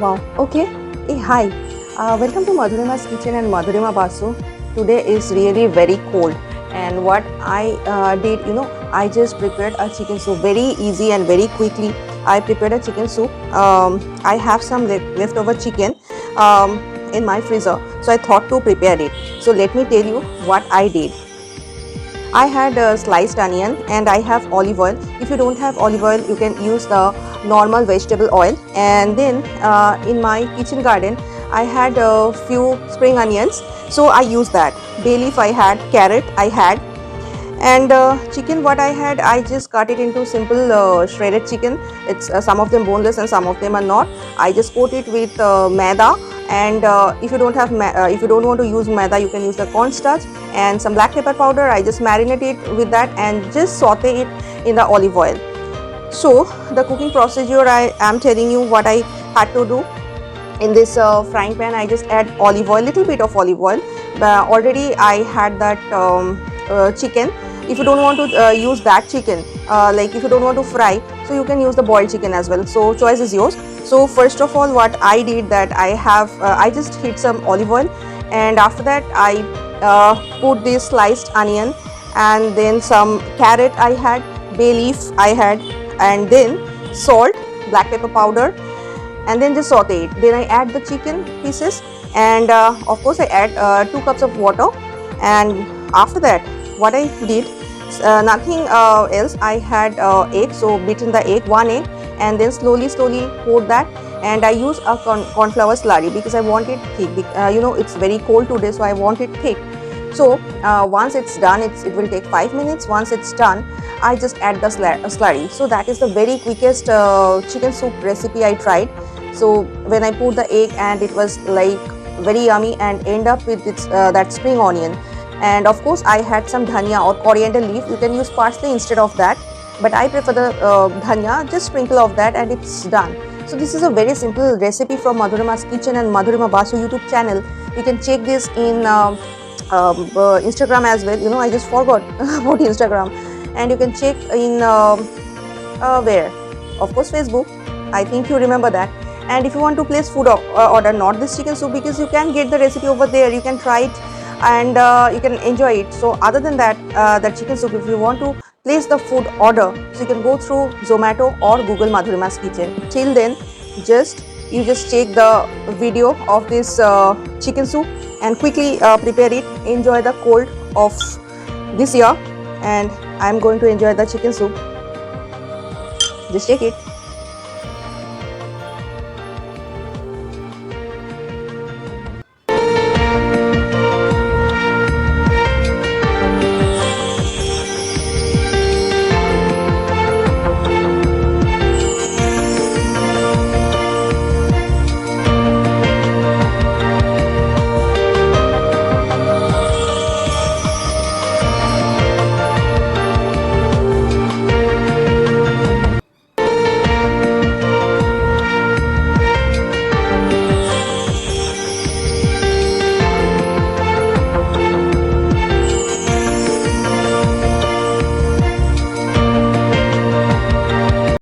Wow. Okay. Hey, hi. Welcome to Madhurima's Kitchen and Madhurima Basu. Today is really very cold, and what I did, I just prepared a chicken soup very easy and very quickly. I prepared a chicken soup. I have some leftover chicken in my freezer, so I thought to prepare it. So let me tell you what I did. I had a sliced onion and I have olive oil. If you don't have olive oil, you can use the normal vegetable oil. And then in my kitchen garden, I had a few spring onions, so I used that. Bay leaf I had, carrot I had, and chicken what I had, I just cut it into simple shredded chicken. It's some of them boneless and some of them are not. I just coat it with maida, and if you don't have if you don't want to use maida, you can use the cornstarch and some black pepper powder. I just marinate it with that and just saute it in the olive oil. So the cooking procedure, I am telling you what I had to do. In this frying pan, I just add olive oil, little bit of olive oil. Already I had that chicken. If you don't want to use that chicken, like if you don't want to fry, so you can use the boiled chicken as well. So choice is yours. So first of all, what I did, that I just heat some olive oil, and after that I put this sliced onion, and then some carrot I had, bay leaf I had, and then salt, black pepper powder, and then just saute it. Then I add the chicken pieces, and of course I add 2 cups of water. And after that, what I did, nothing else. I had egg, so beaten the egg, 1 egg, and then slowly pour that. And I use a cornflour slurry because I want it thick. It's very cold today, so I want it thick. So once it's done, it will take 5 minutes. Once it's done, I just add the slurry. So that is the very quickest chicken soup recipe I tried. So when I put the egg, and it was like very yummy, and end up with its that spring onion. And of course I had some dhania or coriander leaf. You can use parsley instead of that, but I prefer the dhania. Just sprinkle of that and it's done. So this is a very simple recipe from Madhurima's Kitchen and Madhurima Basu YouTube channel. You can check this in Instagram as well. I just forgot about Instagram. And you can check in where? Of course Facebook. I think you remember that. And if you want to place food order, not this chicken soup, because you can get the recipe over there, you can try it and you can enjoy it. So other than that, that chicken soup, if you want to place the food order, so you can go through Zomato or Google Madhurima's Kitchen. Till then, you just take the video of this chicken soup and quickly prepare it. Enjoy the cold of this year, and I am going to enjoy the chicken soup. Just take it.